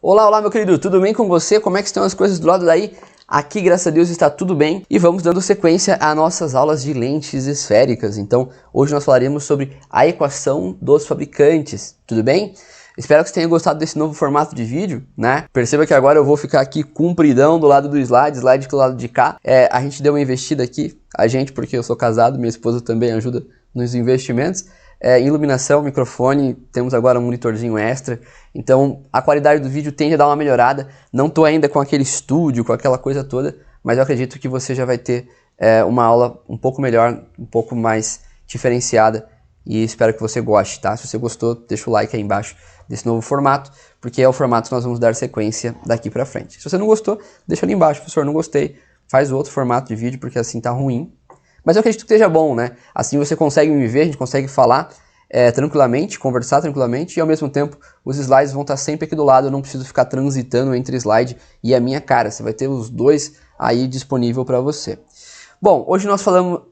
Olá, olá meu querido, tudo bem com você? Como é que estão as coisas do lado daí? Aqui, graças a Deus, está tudo bem e vamos dando sequência às nossas aulas de lentes esféricas. Então, hoje nós falaremos sobre a equação dos fabricantes, tudo bem? Espero que você tenha gostado desse novo formato de vídeo, né? Perceba que agora eu vou ficar aqui compridão do lado do slide do lado de cá. A gente deu uma investida aqui, porque eu sou casado, minha esposa também ajuda nos investimentos. Iluminação, microfone, temos agora um monitorzinho extra, então a qualidade do vídeo tende a dar uma melhorada. Não estou ainda com aquele estúdio, com aquela coisa toda, mas eu acredito que você já vai ter uma aula um pouco melhor, um pouco mais diferenciada e espero que você goste, tá? Se você gostou, deixa o like aí embaixo desse novo formato, porque é o formato que nós vamos dar sequência daqui pra frente. Se você não gostou, deixa ali embaixo, professor, não gostei, faz outro formato de vídeo porque assim tá ruim. Mas eu acredito que esteja bom, né? Assim você consegue me ver, a gente consegue falar tranquilamente, conversar tranquilamente e ao mesmo tempo os slides vão estar sempre aqui do lado, eu não preciso ficar transitando entre slide e a minha cara. Você vai ter os dois aí disponível para você. Bom, hoje nós falamos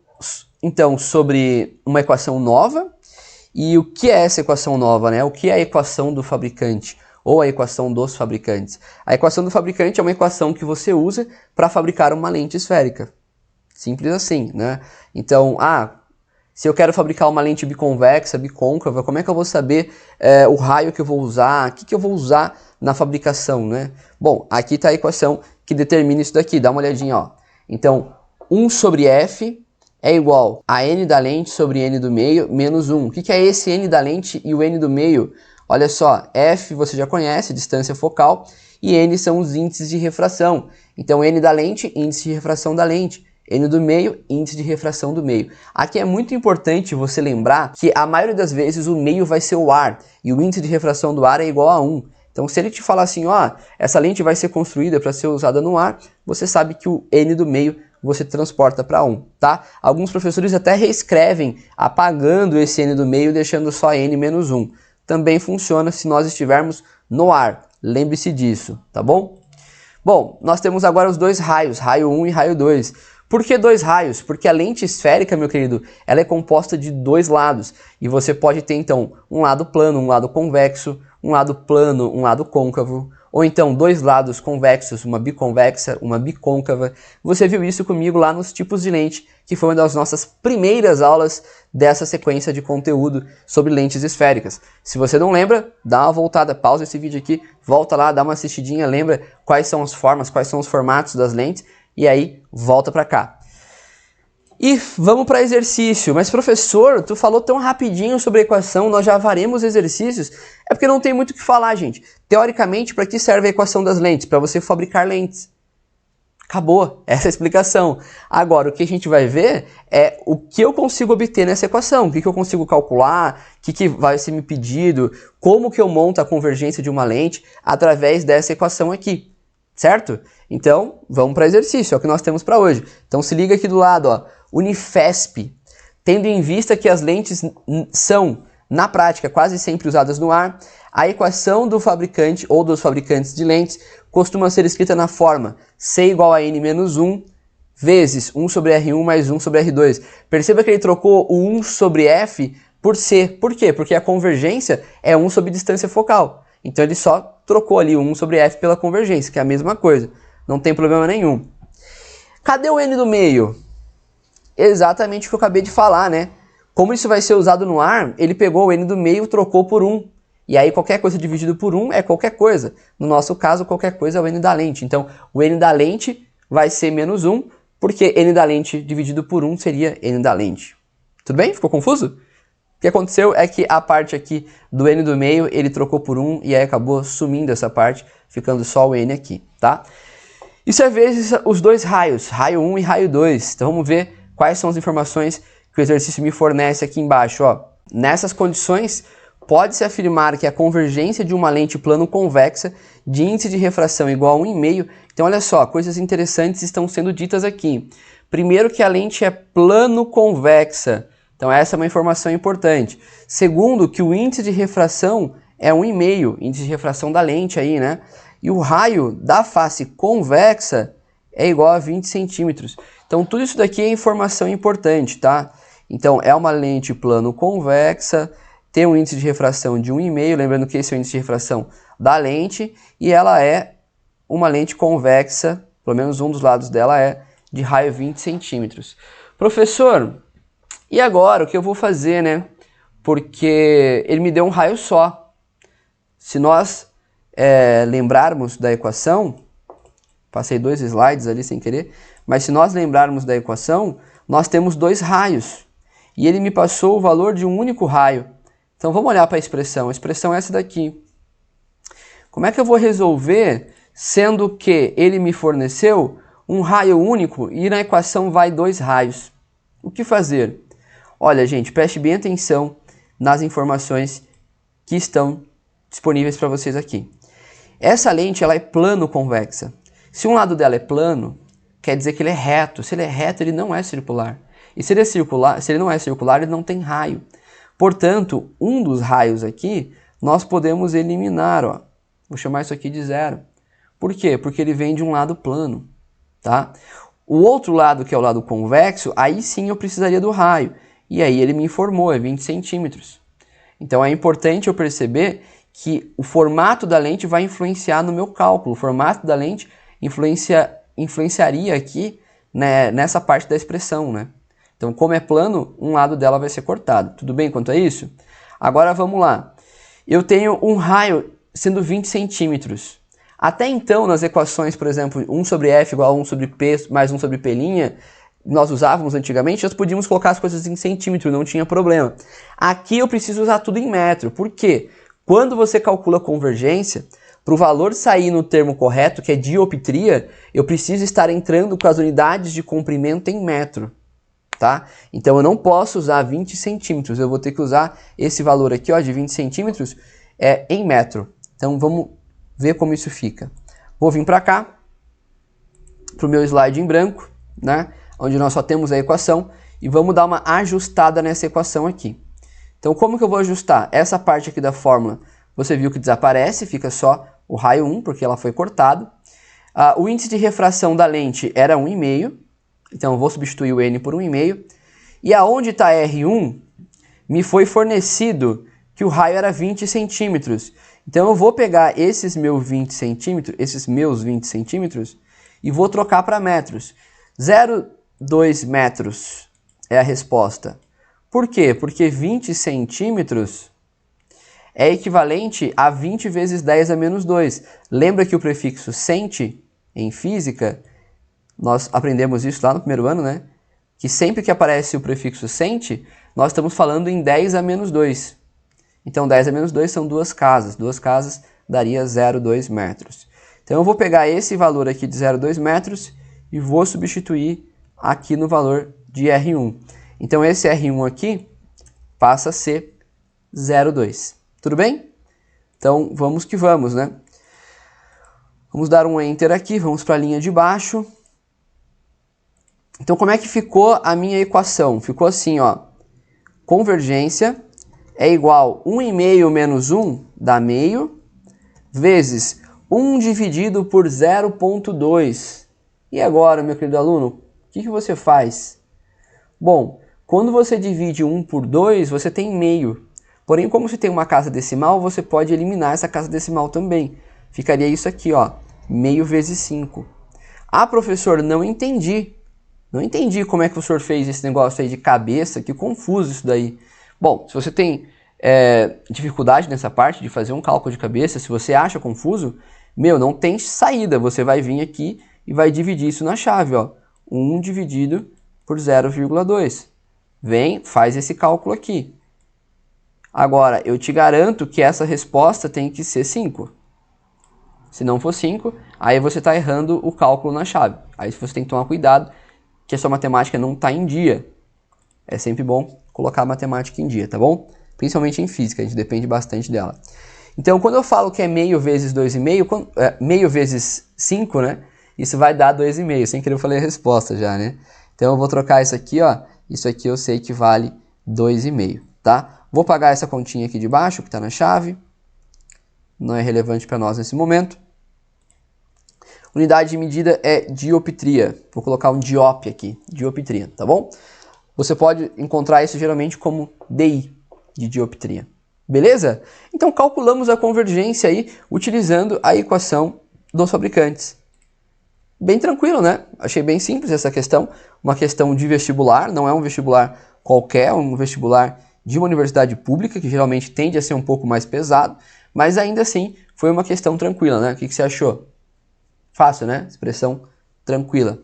então sobre uma equação nova. E o que é essa equação nova, né? O que é a equação do fabricante ou a equação dos fabricantes? A equação do fabricante é uma equação que você usa para fabricar uma lente esférica. Simples assim, né? Então, se eu quero fabricar uma lente biconvexa, bicôncava, como é que eu vou saber o raio que eu vou usar, o que eu vou usar na fabricação, né? Bom, aqui está a equação que determina isso daqui, dá uma olhadinha, ó. Então, 1 sobre F é igual a N da lente sobre N do meio menos 1. O que é esse N da lente e o N do meio? Olha só, F você já conhece, distância focal, e N são os índices de refração. Então, N da lente, índice de refração da lente. N do meio, índice de refração do meio. Aqui é muito importante você lembrar que a maioria das vezes o meio vai ser o ar, e o índice de refração do ar é igual a 1. Então, se ele te falar assim, essa lente vai ser construída para ser usada no ar, você sabe que o N do meio você transporta para 1, tá? Alguns professores até reescrevem apagando esse N do meio, deixando só N menos 1. Também funciona se nós estivermos no ar, lembre-se disso, tá bom? Bom, nós temos agora os dois raios, raio 1 e raio 2. Por que dois raios? Porque a lente esférica, meu querido, ela é composta de dois lados. E você pode ter, então, um lado plano, um lado convexo, um lado plano, um lado côncavo, ou então dois lados convexos, uma biconvexa, uma bicôncava. Você viu isso comigo lá nos tipos de lente, que foi uma das nossas primeiras aulas dessa sequência de conteúdo sobre lentes esféricas. Se você não lembra, dá uma voltada, pausa esse vídeo aqui, volta lá, dá uma assistidinha, lembra quais são as formas, quais são os formatos das lentes, e aí volta para cá. E vamos para exercício. Mas professor, tu falou tão rapidinho sobre a equação, nós já faremos exercícios. É porque não tem muito o que falar, gente. Teoricamente, para que serve a equação das lentes? Para você fabricar lentes. Acabou, essa é a explicação. Agora, o que a gente vai ver é o que eu consigo obter nessa equação, o que eu consigo calcular, o que vai ser me pedido, como que eu monto a convergência de uma lente através dessa equação aqui. Certo? Então, vamos para exercício, é o que nós temos para hoje. Então, se liga aqui do lado, ó. Unifesp, tendo em vista que as lentes são, na prática, quase sempre usadas no ar, a equação do fabricante ou dos fabricantes de lentes costuma ser escrita na forma C igual a N menos 1 vezes 1 sobre R1 mais 1 sobre R2. Perceba que ele trocou o 1 sobre F por C. Por quê? Porque a convergência é 1 sobre distância focal. Então ele só trocou ali o 1 sobre F pela convergência, que é a mesma coisa. Não tem problema nenhum. Cadê o N do meio? Exatamente o que eu acabei de falar, né? Como isso vai ser usado no ar, ele pegou o N do meio e trocou por 1. E aí qualquer coisa dividido por 1 é qualquer coisa. No nosso caso, qualquer coisa é o N da lente. Então, o N da lente vai ser menos 1, porque N da lente dividido por 1 seria N da lente. Tudo bem? Ficou confuso? O que aconteceu é que a parte aqui do N do meio, ele trocou por 1 e aí acabou sumindo essa parte, ficando só o N aqui, tá? Isso é vezes os dois raios, raio 1 e raio 2. Então vamos ver quais são as informações que o exercício me fornece aqui embaixo, ó. Nessas condições, pode-se afirmar que a convergência de uma lente plano-convexa de índice de refração igual a 1,5. Então olha só, coisas interessantes estão sendo ditas aqui. Primeiro que a lente é plano-convexa. Então essa é uma informação importante. Segundo, que o índice de refração é 1,5, índice de refração da lente aí, né? E o raio da face convexa é igual a 20 centímetros. Então tudo isso daqui é informação importante, tá? Então é uma lente plano convexa, tem um índice de refração de 1,5, lembrando que esse é o índice de refração da lente e ela é uma lente convexa, pelo menos um dos lados dela é de raio 20 centímetros. Professor, e agora o que eu vou fazer, né? Porque ele me deu um raio só. Se nós lembrarmos da equação, passei 2 slides ali sem querer, mas se nós lembrarmos da equação, nós temos 2 raios. E ele me passou o valor de um único raio. Então vamos olhar para a expressão é essa daqui. Como é que eu vou resolver, sendo que ele me forneceu um raio único e na equação vai 2 raios? O que fazer? Olha, gente, preste bem atenção nas informações que estão disponíveis para vocês aqui. Essa lente ela é plano-convexa. Se um lado dela é plano, quer dizer que ele é reto. Se ele é reto, ele não é circular. E se ele não é circular, ele não tem raio. Portanto, um dos raios aqui, nós podemos eliminar. Ó. Vou chamar isso aqui de 0. Por quê? Porque ele vem de um lado plano. Tá? O outro lado, que é o lado convexo, aí sim eu precisaria do raio. E aí ele me informou, é 20 centímetros. Então é importante eu perceber que o formato da lente vai influenciar no meu cálculo. O formato da lente influenciaria aqui, né, nessa parte da expressão, né? Então, como é plano, um lado dela vai ser cortado. Tudo bem quanto a isso? Agora vamos lá. Eu tenho um raio sendo 20 centímetros. Até então, nas equações, por exemplo, 1 sobre F igual a 1 sobre P mais 1 sobre P', nós usávamos antigamente, nós podíamos colocar as coisas em centímetro, não tinha problema. Aqui eu preciso usar tudo em metro. Por quê? Quando você calcula convergência, para o valor sair no termo correto, que é dioptria, eu preciso estar entrando com as unidades de comprimento em metro. Tá? Então eu não posso usar 20 centímetros, eu vou ter que usar esse valor aqui ó, de 20 centímetros em metro. Então vamos ver como isso fica. Vou vir para cá, para o meu slide em branco, né, onde nós só temos a equação, e vamos dar uma ajustada nessa equação aqui. Então como que eu vou ajustar? Essa parte aqui da fórmula, você viu que desaparece, fica só o raio 1, porque ela foi cortado. O índice de refração da lente era 1,5, então eu vou substituir o N por 1,5. E aonde está R1, me foi fornecido que o raio era 20 centímetros. Então eu vou pegar esses meus 20 centímetros e vou trocar para metros. 0,2 metros é a resposta. Por quê? Porque 20 centímetros é equivalente a 20 vezes 10 a menos 2. Lembra que o prefixo centi, em física, nós aprendemos isso lá no primeiro ano, né? Que sempre que aparece o prefixo centi, nós estamos falando em 10 a menos 2. Então 10 a menos 2 são 2 casas. 2 casas daria 0,2 metros. Então eu vou pegar esse valor aqui de 0,2 metros e vou substituir aqui no valor de R1. Então esse R1 aqui passa a ser 0,2. Tudo bem? Então vamos que vamos, né? Vamos dar um Enter aqui, vamos para a linha de baixo. Então como é que ficou a minha equação? Ficou assim, ó. Convergência é igual 1,5 menos 1 dá meio, vezes 1 dividido por 0,2. E agora, meu querido aluno, o que você faz? Bom, quando você divide 1 por 2, você tem meio. Porém, como você tem uma casa decimal, você pode eliminar essa casa decimal também. Ficaria isso aqui, ó, meio vezes 5. Ah, professor, não entendi. Não entendi como é que o senhor fez esse negócio aí de cabeça, que confuso isso daí. Bom, se você tem dificuldade nessa parte de fazer um cálculo de cabeça, se você acha confuso, não tem saída. Você vai vir aqui e vai dividir isso na chave, ó. 1 dividido por 0,2. Vem, faz esse cálculo aqui. Agora, eu te garanto que essa resposta tem que ser 5. Se não for 5, aí você está errando o cálculo na chave. Aí você tem que tomar cuidado que a sua matemática não está em dia. É sempre bom colocar a matemática em dia, tá bom? Principalmente em física, a gente depende bastante dela. Então, quando eu falo que é meio vezes 2,5, meio vezes 5, né? Isso vai dar 2,5. Sem querer eu falei a resposta já, né? Então, eu vou trocar isso aqui, ó. Isso aqui eu sei que vale 2,5, tá? Vou pagar essa continha aqui de baixo, que está na chave. Não é relevante para nós nesse momento. Unidade de medida é dioptria. Vou colocar um diop aqui, dioptria, tá bom? Você pode encontrar isso geralmente como DI, de dioptria, Beleza? Então calculamos a convergência aí utilizando a equação dos fabricantes. Bem tranquilo, né? Achei bem simples essa questão. Uma questão de vestibular, não é um vestibular qualquer, um vestibular de uma universidade pública, que geralmente tende a ser um pouco mais pesado, mas ainda assim foi uma questão tranquila, né? O que você achou? Fácil, né? Expressão tranquila.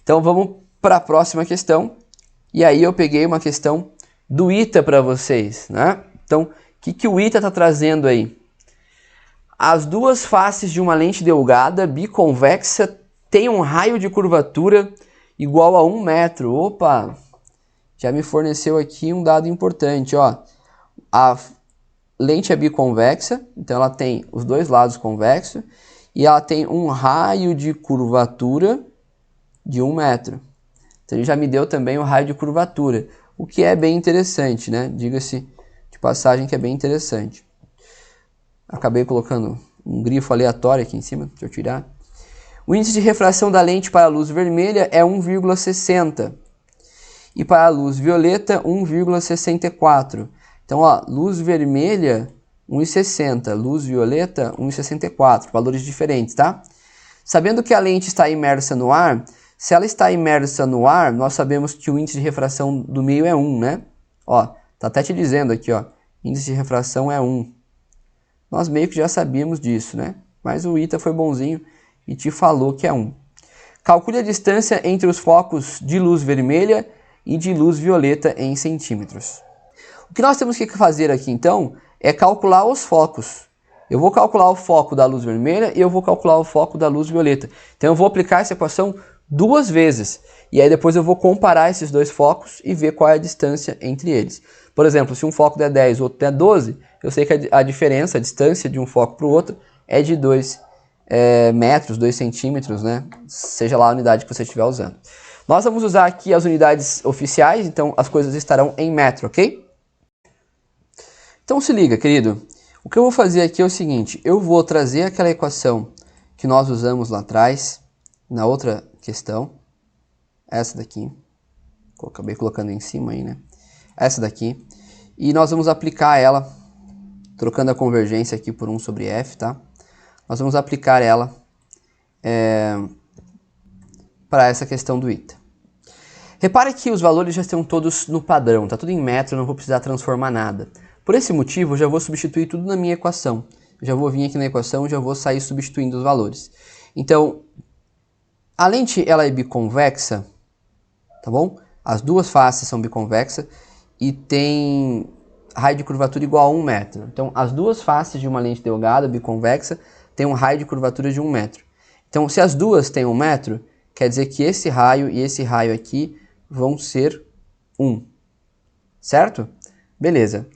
Então vamos para a próxima questão. E aí eu peguei uma questão do ITA para vocês, né? Então, o que o ITA está trazendo aí? As duas faces de uma lente delgada biconvexa têm um raio de curvatura igual a 1 metro. Opa! Já me forneceu aqui um dado importante, ó. A lente é biconvexa, então ela tem os dois lados convexos e ela tem um raio de curvatura de 1 metro. Então ele já me deu também o raio de curvatura, o que é bem interessante, né? Diga-se de passagem que é bem interessante. Acabei colocando um grifo aleatório aqui em cima, deixa eu tirar. O índice de refração da lente para a luz vermelha é 1,60 e para a luz violeta 1,64. Então, ó, luz vermelha 1,60, luz violeta 1,64, valores diferentes, tá? Sabendo que a lente está imersa no ar, se ela está imersa no ar, nós sabemos que o índice de refração do meio é 1, né? Ó, tá até te dizendo aqui, ó, índice de refração é 1. Nós meio que já sabíamos disso, né? Mas o ITA foi bonzinho e te falou que é 1. Calcule a distância entre os focos de luz vermelha e de luz violeta em centímetros. O que nós temos que fazer aqui, então, é calcular os focos. Eu vou calcular o foco da luz vermelha e eu vou calcular o foco da luz violeta. Então eu vou aplicar essa equação duas vezes. E aí depois eu vou comparar esses dois focos e ver qual é a distância entre eles. Por exemplo, se um foco der 10 e o outro der 12, eu sei que a diferença, a distância de um foco para o outro é de 2 metros, 2 centímetros, né? Seja lá a unidade que você estiver usando. Nós vamos usar aqui as unidades oficiais, então as coisas estarão em metro, ok? Então se liga, querido. O que eu vou fazer aqui é o seguinte, eu vou trazer aquela equação que nós usamos lá atrás, na outra questão, essa daqui, acabei colocando em cima aí, né? Essa daqui, e nós vamos aplicar ela, trocando a convergência aqui por 1 sobre f, tá? Nós vamos aplicar ela para essa questão do ITA. Repare que os valores já estão todos no padrão, tá tudo em metro, eu não vou precisar transformar nada. Por esse motivo, eu já vou substituir tudo na minha equação. Eu já vou vir aqui na equação e já vou sair substituindo os valores. Então, a lente ela é biconvexa, tá bom? As duas faces são biconvexas e tem raio de curvatura igual a 1 metro. Então, as duas faces de uma lente delgada biconvexa têm um raio de curvatura de 1 metro. Então, se as duas têm 1 metro, quer dizer que esse raio e esse raio aqui vão ser 1. Certo? Beleza.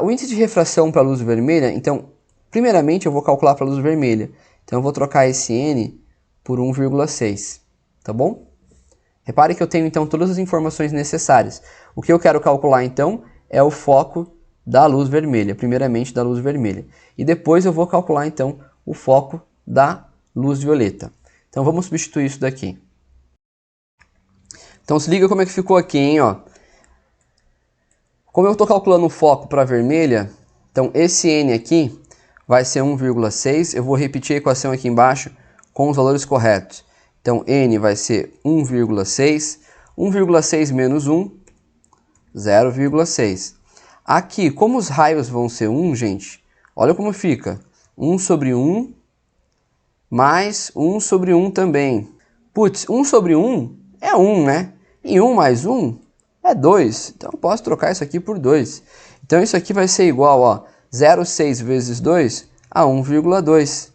O índice de refração para a luz vermelha, então, primeiramente eu vou calcular para a luz vermelha. Então, eu vou trocar esse N por 1,6, tá bom? Repare que eu tenho, então, todas as informações necessárias. O que eu quero calcular, então, é o foco da luz vermelha, primeiramente da luz vermelha. E depois eu vou calcular, então, o foco da luz violeta. Então, vamos substituir isso daqui. Então, se liga como é que ficou aqui, hein, ó. Como eu estou calculando o foco para a vermelha, então esse N aqui vai ser 1,6. Eu vou repetir a equação aqui embaixo com os valores corretos. Então N vai ser 1,6. 1,6 menos 1, 0,6. Aqui, como os raios vão ser 1, gente, olha como fica. 1 sobre 1 mais 1 sobre 1 também. Putz, 1 sobre 1 é 1, né? E 1 mais 1 é 2, então eu posso trocar isso aqui por 2. Então isso aqui vai ser igual, ó, 0,6 vezes 2 a 1,2.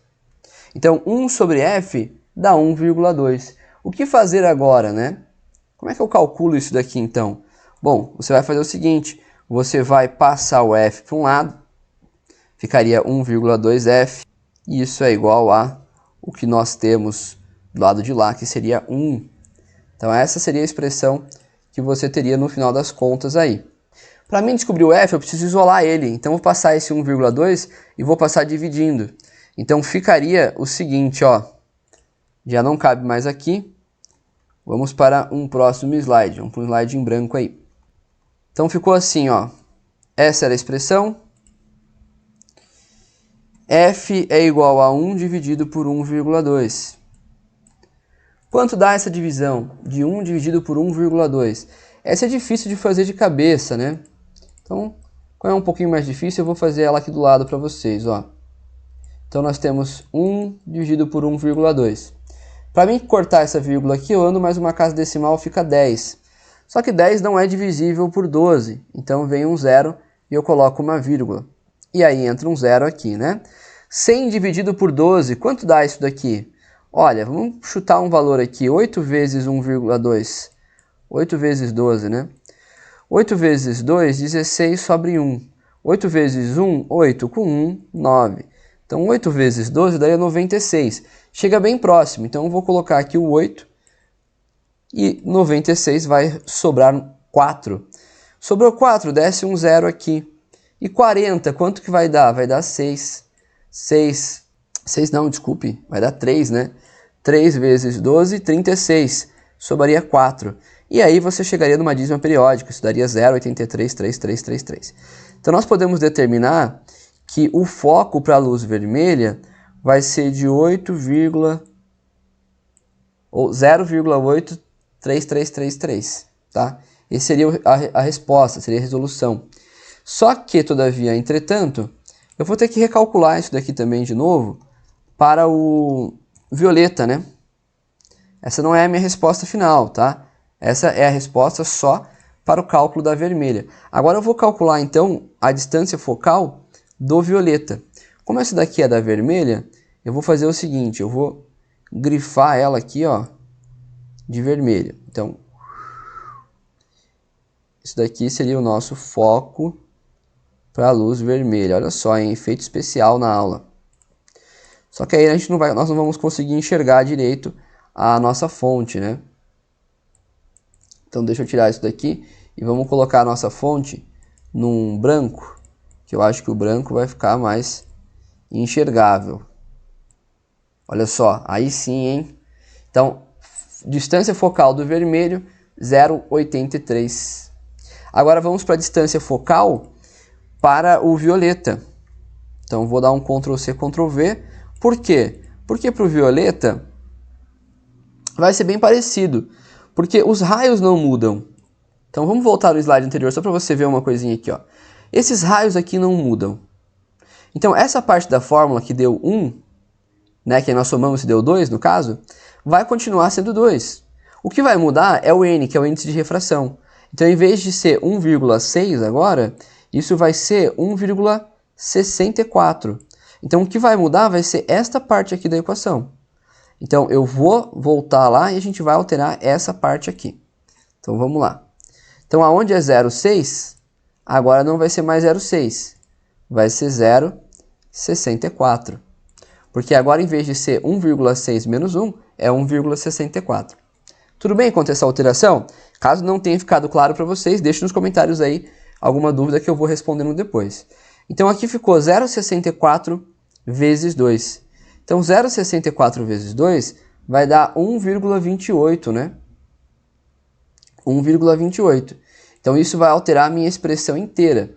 Então 1 sobre f dá 1,2. O que fazer agora, né? Como é que eu calculo isso daqui então? Bom, você vai fazer o seguinte, você vai passar o f para um lado, ficaria 1,2f, e isso é igual a o que nós temos do lado de lá, que seria 1. Então essa seria a expressão que você teria no final das contas aí. Para mim descobrir o f, eu preciso isolar ele. Então vou passar esse 1,2 e vou passar dividindo. Então ficaria o seguinte, ó. Já não cabe mais aqui. Vamos para um próximo slide. Vamos para um slide em branco aí. Então ficou assim, ó. Essa era a expressão. f é igual a 1 dividido por 1,2. Quanto dá essa divisão de 1 dividido por 1,2? Essa é difícil de fazer de cabeça, né? Então, como é um pouquinho mais difícil, eu vou fazer ela aqui do lado para vocês, ó. Então, nós temos 1 dividido por 1,2. Para mim cortar essa vírgula aqui, eu ando mais uma casa decimal, fica 10. Só que 10 não é divisível por 12. Então, vem um zero e eu coloco uma vírgula. E aí entra um zero aqui, né? 100 dividido por 12, quanto dá isso daqui? Olha, vamos chutar um valor aqui. 8 vezes 1,2. 8 vezes 12, né? 8 vezes 2, 16 sobre 1. 8 vezes 1, 8. Com 1, 9. Então, 8 vezes 12 daria 96. Chega bem próximo. Então, eu vou colocar aqui o 8. E 96 vai sobrar 4. Sobrou 4, desce um zero aqui. E 40, quanto que vai dar? Vai dar 6. 6 não, desculpe. Vai dar 3, né? 3 vezes 12, 36. Sobraria 4. E aí você chegaria numa dízima periódica. Isso daria 0,833333. Então nós podemos determinar que o foco para a luz vermelha vai ser de 0,83333, tá? Esse seria a resposta, seria a resolução. Só que, todavia, entretanto, eu vou ter que recalcular isso daqui também de novo para o violeta, né? Essa não é a minha resposta final, tá? Essa é a resposta só para o cálculo da vermelha. Agora eu vou calcular, então, a distância focal do violeta. Como essa daqui é da vermelha, eu vou fazer o seguinte, eu vou grifar ela aqui, ó, de vermelho. Então, isso daqui seria o nosso foco para a luz vermelha. Olha só, hein? Efeito especial na aula. Só que aí nós não vamos conseguir enxergar direito a nossa fonte, né? Então deixa eu tirar isso daqui e vamos colocar a nossa fonte num branco, que eu acho que o branco vai ficar mais enxergável. Olha só, aí sim, hein? Então, distância focal do vermelho, 0,83. Agora vamos para a distância focal para o violeta. Então vou dar um Ctrl C, Ctrl V. Por quê? Porque para o violeta vai ser bem parecido, porque os raios não mudam. Então vamos voltar ao slide anterior só para você ver uma coisinha aqui, ó. Esses raios aqui não mudam. Então essa parte da fórmula que deu 1, né, que nós somamos e deu 2 no caso, vai continuar sendo 2. O que vai mudar é o N, que é o índice de refração. Então em vez de ser 1,6 agora, isso vai ser 1,64. Então o que vai mudar vai ser esta parte aqui da equação. Então eu vou voltar lá e a gente vai alterar essa parte aqui. Então vamos lá. Então aonde é 0,6, agora não vai ser mais 0,6, vai ser 0,64. Porque agora em vez de ser 1,6 menos 1, é 1,64. Tudo bem quanto a essa alteração? Caso não tenha ficado claro para vocês, deixe nos comentários aí alguma dúvida que eu vou respondendo depois. Então aqui ficou 0,64 vezes 2. Então 0,64 vezes 2 vai dar 1,28, né? 1,28. Então isso vai alterar a minha expressão inteira.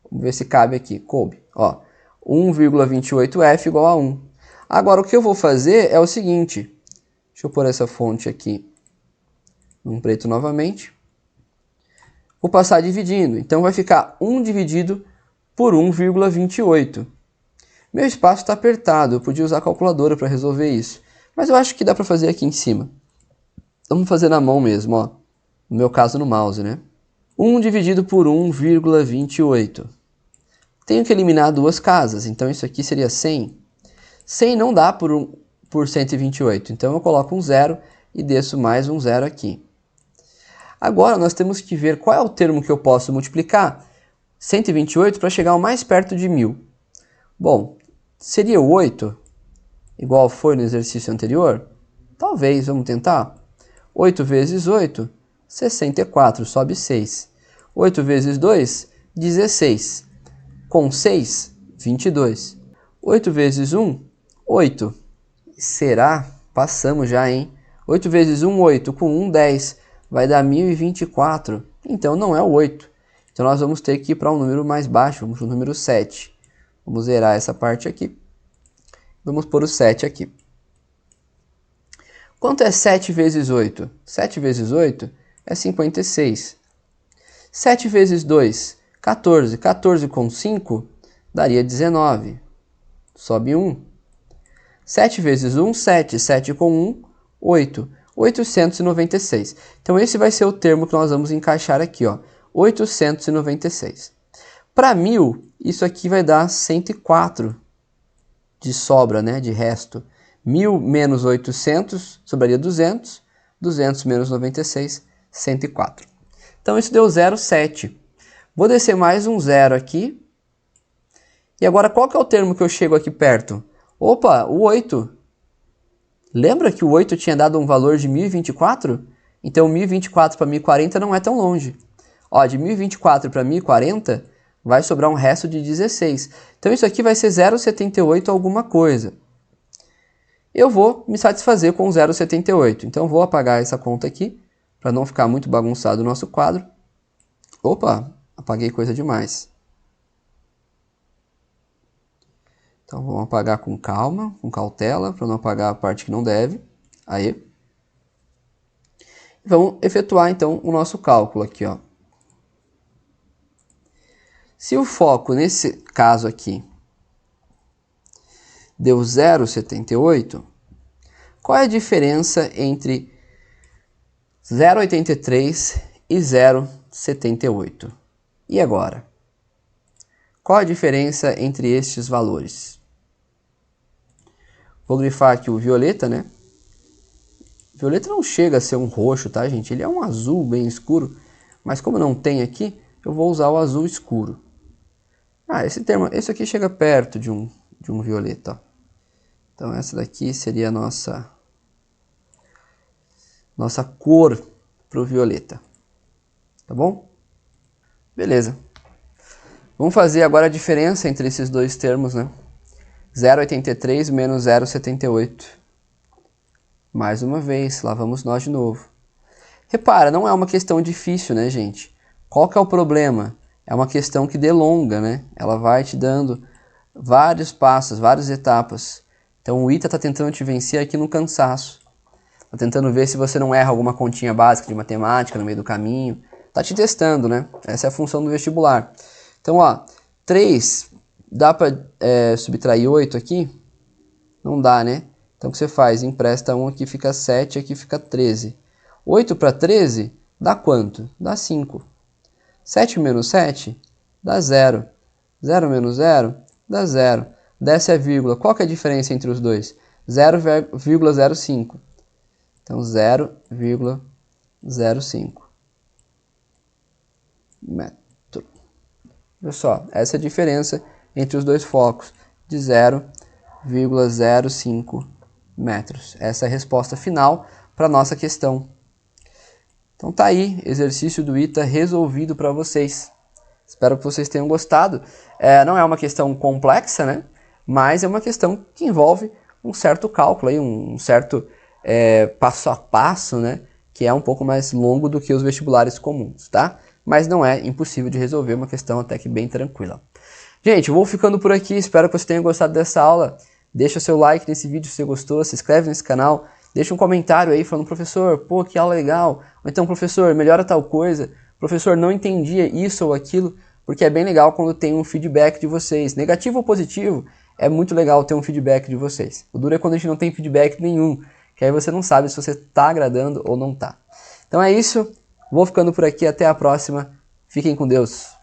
Vamos ver se cabe aqui. Coube. Ó, 1,28f igual a 1. Agora o que eu vou fazer é o seguinte. Deixa eu pôr essa fonte aqui num preto novamente. Vou passar dividindo. Então vai ficar 1 dividido por 1,28. Meu espaço está apertado. Eu podia usar a calculadora para resolver isso. Mas eu acho que dá para fazer aqui em cima. Vamos fazer na mão mesmo, ó. No meu caso no mouse, né? 1 dividido por 1,28. Tenho que eliminar duas casas. Então isso aqui seria 100. 100 não dá por 128. Então eu coloco um zero e desço mais um zero aqui. Agora nós temos que ver qual é o termo que eu posso multiplicar 128 para chegar o mais perto de 1000. Bom, seria o 8, igual foi no exercício anterior? Talvez, vamos tentar. 8 vezes 8, 64, sobe 6. 8 vezes 2, 16. Com 6, 22. 8 vezes 1, 8. Será? Passamos já, hein? 8 vezes 1, 8. Com 1, 10. Vai dar 1024. Então não é o 8. Então nós vamos ter que ir para um número mais baixo. Vamos para o número 7. Vamos zerar essa parte aqui. Vamos pôr o 7 aqui. Quanto é 7 vezes 8? 7 vezes 8 é 56. 7 vezes 2, 14. 14 com 5 daria 19. Sobe 1. 7 vezes 1, 7. 7 com 1, 8. 896. Então esse vai ser o termo que nós vamos encaixar aqui, ó. 896. Para 1000, isso aqui vai dar 104 de sobra, né, de resto. 1000 menos 800, sobraria 200. 200 menos 96, 104. Então isso deu 0,7. Vou descer mais um 0 aqui. E agora qual que é o termo que eu chego aqui perto? Opa, o 8. Lembra que o 8 tinha dado um valor de 1024? Então 1024 para 1040 não é tão longe. Ó, de 1024 para 1040 vai sobrar um resto de 16. Então isso aqui vai ser 0,78 alguma coisa. Eu vou me satisfazer com 0,78. Então vou apagar essa conta aqui, para não ficar muito bagunçado o nosso quadro. Opa, apaguei coisa demais. Então vamos apagar com calma, com cautela, para não apagar a parte que não deve. Aí. Vamos efetuar então o nosso cálculo aqui, ó. Se o foco nesse caso aqui deu 0,78, qual é a diferença entre 0,83 e 0,78? E agora? Qual a diferença entre estes valores? Vou grifar aqui o violeta, né? Violeta não chega a ser um roxo, tá, gente? Ele é um azul bem escuro, mas como não tem aqui, eu vou usar o azul escuro. Ah, esse aqui chega perto de um violeta, ó. Então essa daqui seria a nossa cor para o violeta. Tá bom? Beleza. Vamos fazer agora a diferença entre esses dois termos, né? 0,83 menos 0,78. Mais uma vez, lá vamos nós de novo. Repara, não é uma questão difícil, né, gente? Qual que é o problema? É uma questão que delonga, né? Ela vai te dando vários passos, várias etapas. Então o ITA está tentando te vencer aqui no cansaço. Está tentando ver se você não erra alguma continha básica de matemática no meio do caminho. Está te testando, né? Essa é a função do vestibular. Então, ó, 3, dá para subtrair 8 aqui? Não dá, né? Então o que você faz? Empresta 1, aqui fica 7, aqui fica 13. 8 para 13 dá quanto? Dá 5. 7 menos 7 dá 0. 0 menos 0 dá 0. Desce a vírgula. Qual que é a diferença entre os dois? 0,05. Então 0,05 metro. Olha só, essa é a diferença entre os dois focos, de 0,05 metros. Essa é a resposta final para a nossa questão. Então tá aí, exercício do ITA resolvido para vocês. Espero que vocês tenham gostado. Não é uma questão complexa, né? Mas é uma questão que envolve um certo cálculo, aí, um certo passo a passo, né? Que é um pouco mais longo do que os vestibulares comuns, tá? Mas não é impossível de resolver, uma questão até que bem tranquila. Gente, eu vou ficando por aqui, espero que você tenha gostado dessa aula. Deixa o seu like nesse vídeo se você gostou, se inscreve nesse canal, deixa um comentário aí falando, professor, pô, que aula legal. Ou então, professor, melhora tal coisa. Professor, não entendia isso ou aquilo, porque é bem legal quando tem um feedback de vocês. Negativo ou positivo, é muito legal ter um feedback de vocês. O duro é quando a gente não tem feedback nenhum, que aí você não sabe se você está agradando ou não está. Então é isso, vou ficando por aqui, até a próxima. Fiquem com Deus.